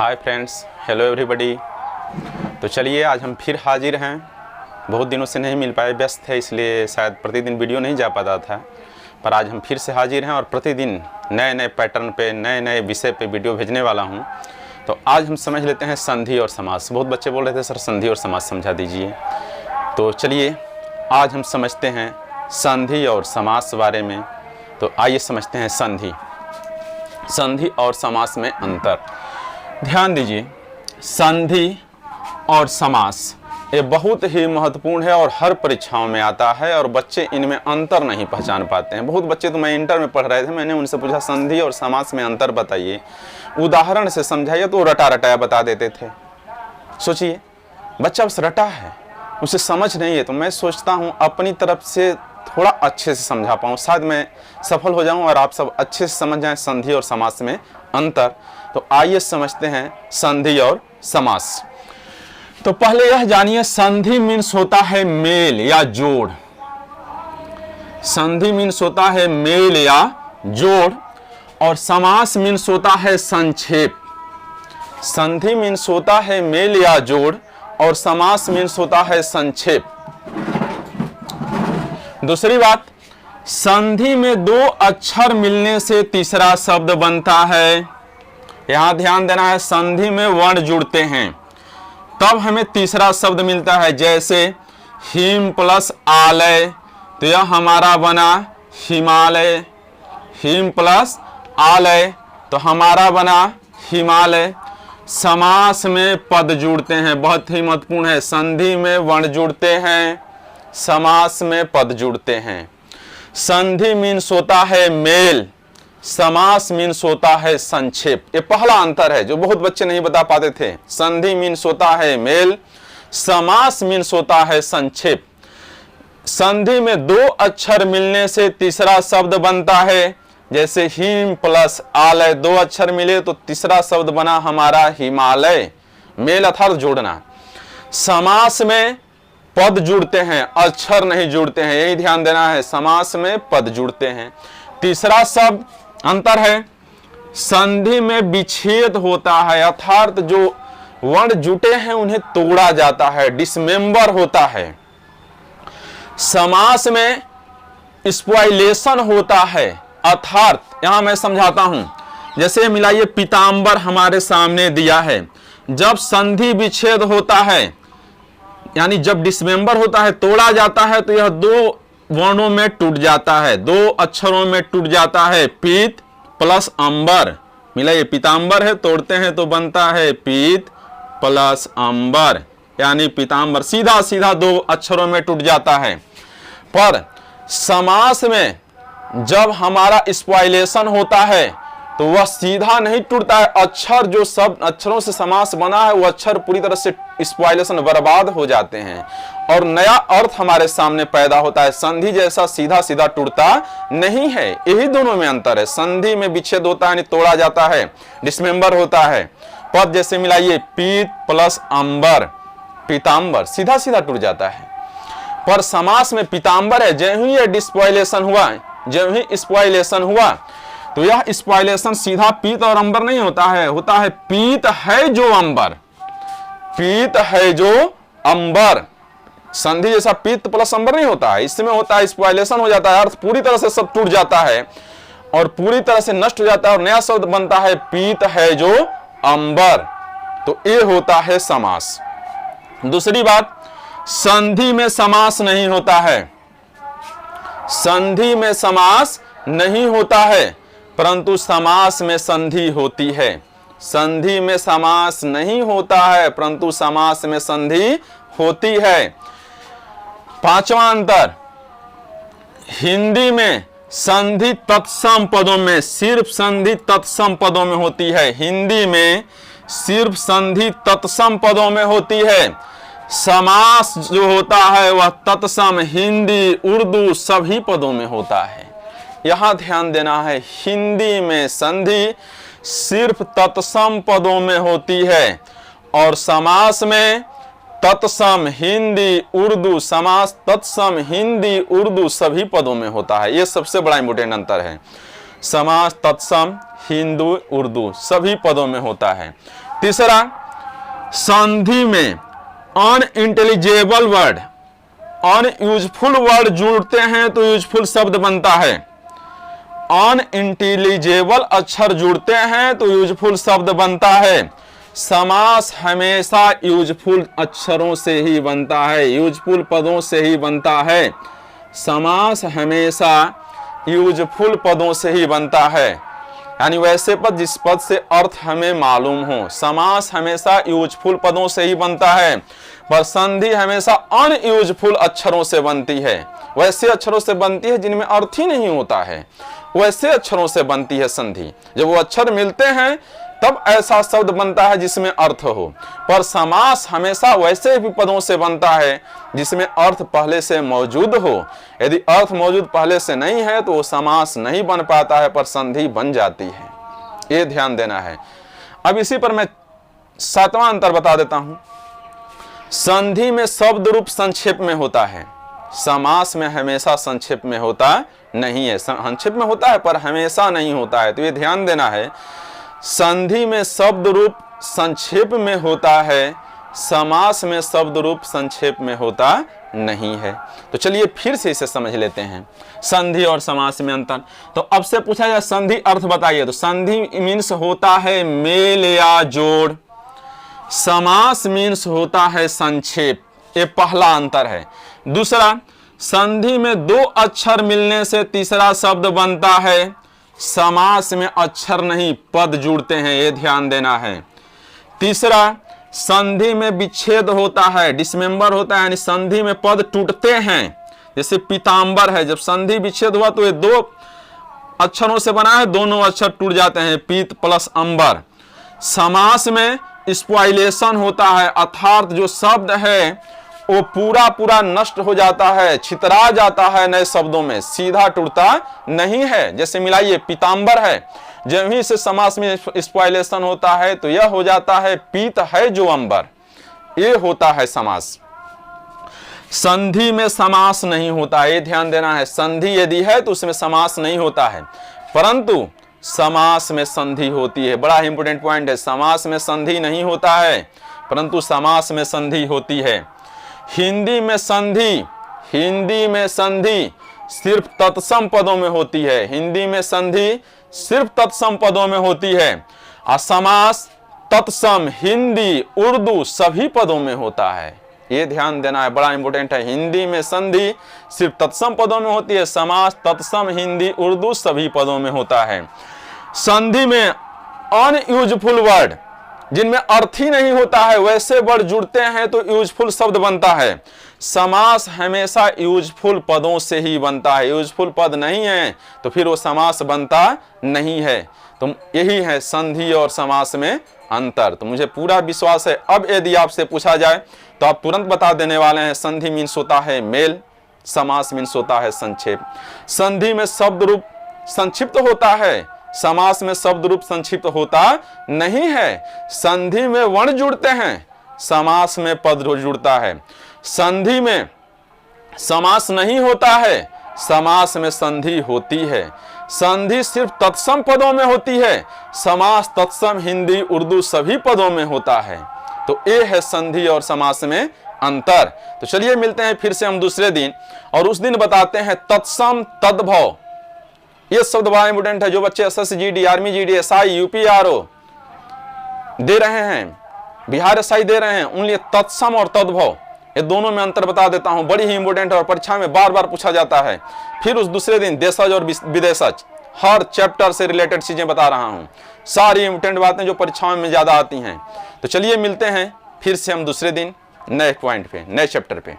Hi friends, hello everybody. तो चलिए आज हम फिर हाजिर हैं। बहुत दिनों से नहीं मिल पाए, व्यस्त है, इसलिए शायद प्रतिदिन वीडियो नहीं जा पाता था, पर आज हम फिर से हाजिर हैं और प्रतिदिन नए नए पैटर्न पे, नए नए विषय पे वीडियो भेजने वाला हूं। तो आज हम समझ लेते हैं संधि और समास। बहुत बच्चे बोल रहे थे सर संधि और समास समझा दीजिए, तो चलिए आज हम समझते हैं संधि और समास बारे में। तो आइए समझते हैं संधि और समास में अंतर। ध्यान दीजिए, संधि और समास ये बहुत ही महत्वपूर्ण है और हर परीक्षाओं में आता है और बच्चे इनमें अंतर नहीं पहचान पाते हैं। बहुत बच्चे, तो मैं इंटर में पढ़ रहे थे, मैंने उनसे पूछा संधि और समास में अंतर बताइए, उदाहरण से समझाइए, तो रटा रटाया बता देते थे। सोचिए, बच्चा बस रटा है, उसे समझ नहीं है। तो मैं सोचता हूँ अपनी तरफ से थोड़ा अच्छे से समझा पाऊँ, शायद मैं सफल हो जाऊँ और आप सब अच्छे से समझ जाएं संधि और समास में अंतर। तो आइए समझते हैं संधि और समास। तो पहले यह जानिए, संधि मीन्स होता है मेल या जोड़। संधि मीन्स होता है मेल या जोड़ और समास मीन्स होता है संक्षेप। संधि मीन्स होता है मेल या जोड़ और समास मीन्स होता है संक्षेप। दूसरी बात, संधि में दो अक्षर मिलने से तीसरा शब्द बनता है। यहां ध्यान देना है, संधि में वर्ण जुड़ते हैं तब हमें तीसरा शब्द मिलता है। जैसे हिम प्लस आलय, तो यह हमारा बना हिमालय। हिम प्लस आलय तो हमारा बना हिमालय। समास में पद जुड़ते हैं, बहुत ही महत्वपूर्ण है। संधि में वर्ण जुड़ते हैं, समास में पद जुड़ते हैं। संधि मीन्स होता है मेल, समास मीन्स होता है संक्षेप। ये पहला अंतर है जो बहुत बच्चे नहीं बता पाते थे। संधि मीन्स होता है मेल, समास मीन्स होता है संक्षेप। संधि में दो अक्षर मिलने से तीसरा शब्द बनता है। जैसे हिम प्लस आलय, दो अक्षर मिले तो तीसरा शब्द बना हमारा हिमालय। मेल अर्थात जोड़ना। समास में पद जुड़ते हैं, अक्षर नहीं जुड़ते हैं, यही ध्यान देना है। समास में पद जुड़ते हैं। तीसरा शब्द अंतर है, संधि में विच्छेद होता है, अर्थात जो वर्ण जुटे हैं उन्हें तोड़ा जाता है, डिसमेंबर होता है। समास में स्पॉइलेशन होता है, अर्थात यहां मैं समझाता हूं। जैसे मिलाइए, पीतांबर हमारे सामने दिया है। जब संधि विच्छेद होता है, यानी जब डिसमेंबर होता है, तोड़ा जाता है, तो यह दो वर्णों में टूट जाता है, दो अक्षरों में टूट जाता है। पीत प्लस अंबर, मिलाइए, पीतांबर है, तोड़ते हैं तो बनता है पीत प्लस अंबर, यानी पीतांबर। सीधा सीधा दो अक्षरों में टूट जाता है। पर समास में जब हमारा स्पॉइलेशन होता है तो वह सीधा नहीं टूटता है। अक्षर, जो शब्द अक्षरों से समास बना है, वो अक्षर पूरी तरह से स्पॉइलेशन, बर्बाद हो जाते हैं और नया अर्थ हमारे सामने पैदा होता है। संधि जैसा सीधा सीधा टूटता नहीं है। यही दोनों में अंतर है। संधि में विच्छेद होता है, यानी तोड़ा जाता है, डिसमेंबर होता है। पद जैसे मिलाइए, पीत प्लस अंबर, पीतांबर, सीधा सीधा टूट जाता है। पर समास में पीतांबर है, जब ही ये डिस्पॉइलेशन हुआ, जब ही स्पॉइलेशन हुआ, तो यह स्पॉइलेशन सीधा पीत और अंबर नहीं होता है, होता है पीत है जो अंबर। पीत है जो अंबर। संधि जैसा पीत प्लस अंबर नहीं होता है, इसमें होता है स्पॉइलेशन हो जाता है, अर्थ पूरी तरह से सब टूट जाता है और पूरी तरह से नष्ट हो जाता है और नया शब्द बनता है पीत है जो अंबर। तो ये होता है समास। दूसरी बात, संधि में समास नहीं होता है। संधि में समास नहीं होता है, परंतु समास में संधि होती है। संधि में समास नहीं होता है, परंतु समास में संधि होती है। पांचवा अंतर, हिंदी में संधि तत्सम पदों में, सिर्फ संधि तत्सम पदों में होती है। हिंदी में सिर्फ संधि तत्सम पदों में होती है। समास जो होता है वह तत्सम हिंदी, उर्दू सभी पदों में होता है। यहां ध्यान देना है, हिंदी में संधि सिर्फ तत्सम पदों में होती है और समास में तत्सम हिंदी, उर्दू, समास तत्सम हिंदी, उर्दू सभी पदों में होता है। यह सबसे बड़ा इंपॉर्टेंट अंतर है। समास तत्सम हिंदू, उर्दू सभी पदों में होता है। तीसरा, संधि में अनइंटेलिजेबल वर्ड, अनयूजफुल वर्ड जुड़ते हैं तो यूजफुल शब्द बनता है। अनइंटेलिजेबल अक्षर जुड़ते हैं तो यूजफुल शब्द बनता है। समास हमेशा यूजफुल अक्षरों से ही बनता है, यूजफुल पदों से ही बनता है। समास हमेशा यूजफुल पदों से ही बनता है, यानी वैसे पद जिस पद से अर्थ हमें मालूम हो। समास हमेशा यूजफुल पदों से ही बनता है, पर संधि हमेशा अनयूजफुल अक्षरों से बनती है। वैसे अक्षरों से बनती है जिनमें अर्थ ही नहीं होता है, वैसे अक्षरों से बनती है संधि। जब वो अक्षर मिलते हैं तब ऐसा शब्द बनता है जिसमें अर्थ हो। पर समास हमेशा वैसे भी पदों से बनता है जिसमें अर्थ पहले से मौजूद हो। यदि अर्थ मौजूद पहले से नहीं है तो वो समास नहीं बन पाता है, पर संधि बन जाती है। ये ध्यान देना है। अब इसी पर मैं 7वां अंतर बता देता हूं। संधि में शब्द रूप संक्षेप में होता है, समास में हमेशा संक्षेप में होता नहीं है। संक्षेप में होता है पर हमेशा नहीं होता है, तो ये ध्यान देना है। संधि में शब्द रूप संक्षेप में होता है, समास में शब्द रूप संक्षेप में होता नहीं है। तो चलिए फिर से इसे समझ लेते हैं, संधि और समास में अंतर। तो अब से पूछा जाए संधि अर्थ बताइए, तो संधि मीन्स होता है मेल या जोड़, समास मीन्स होता है संक्षेप। ये पहला अंतर है। दूसरा, संधि में 2 अक्षर मिलने से तीसरा शब्द बनता है, समास में अक्षर नहीं पद जुड़ते हैं, ये ध्यान देना है। तीसरा, संधि में विच्छेद होता है, डिसमेंबर होता है, यानी संधि में पद टूटते हैं। जैसे पीतांबर है, जब संधि विच्छेद हुआ तो ये 2 अक्षरों से बना है, दोनों अक्षर टूट जाते हैं, पीत प्लस अंबर। समास में स्पॉइलेशन होता है, अर्थात जो शब्द है वो पूरा पूरा नष्ट हो जाता है, छितरा जाता है, नए शब्दों में सीधा टूटता नहीं है। जैसे मिलाइए, पीतांबर है, जब ही से समास में स्पॉइलेशन होता है तो यह हो जाता है पीत है जो अंबर, ये होता है समास। संधि में समास नहीं होता है, ये ध्यान देना है। संधि यदि है तो उसमें समास नहीं होता है, परंतु समास में संधि होती है। बड़ा इंपॉर्टेंट पॉइंट है, समास में संधि नहीं होता है परंतु समास में संधि होती है। हिंदी में संधि सिर्फ तत्सम पदों में होती है, हिंदी में संधि सिर्फ तत्सम पदों में होती है। समास तत्सम हिंदी उर्दू सभी पदों में होता है, ये ध्यान देना है, बड़ा इंपॉर्टेंट है। हिंदी में संधि सिर्फ तत्सम पदों में होती है, समास तत्सम हिंदी उर्दू सभी पदों में होता है। संधि में अनयूजफुल वर्ड, जिनमें अर्थ ही नहीं होता है, वैसे वर्ड जुड़ते हैं तो यूजफुल शब्द बनता है। समास हमेशा यूजफुल पदों से ही बनता है, यूजफुल पद नहीं है तो फिर वो समास बनता नहीं है। तो यही है संधि और समास में अंतर। तो मुझे पूरा विश्वास है अब यदि आपसे पूछा जाए तो आप तुरंत बता देने वाले हैं। संधि मीन्स होता है मेल, समास मीन्स होता है संक्षेप। संधि में शब्द रूप संक्षिप्त होता है, समास में शब्द रूप संक्षिप्त होता नहीं है। संधि में वर्ण जुड़ते हैं, समास में पद जुड़ता है। संधि में समास नहीं होता है, समास में संधि होती है। संधि सिर्फ तत्सम पदों में होती है, समास तत्सम हिंदी उर्दू सभी पदों में होता है। तो ये है संधि और समास में अंतर। तो चलिए मिलते हैं फिर से हम दूसरे दिन, और उस दिन बताते हैं तत्सम तद्भव। ये शब्द बड़ा इंपोर्टेंट है। जो बच्चे SSGD, army GD, SI, UPRO दे रहे हैं, बिहार SI दे रहे हैं, उन लिए तत्सम और तद्भव ये दोनों में अंतर बता देता हूं, बड़ी ही इंपोर्टेंट है और परीक्षा में बार बार पूछा जाता है। फिर उस दूसरे दिन देशज और विदेशज, हर चैप्टर से रिलेटेड चीजें बता रहा हूं, सारी इंपोर्टेंट बातें जो परीक्षाओं में ज्यादा आती हैं। तो चलिए मिलते हैं फिर से हम दूसरे दिन नए पॉइंट पे, नए चैप्टर पे।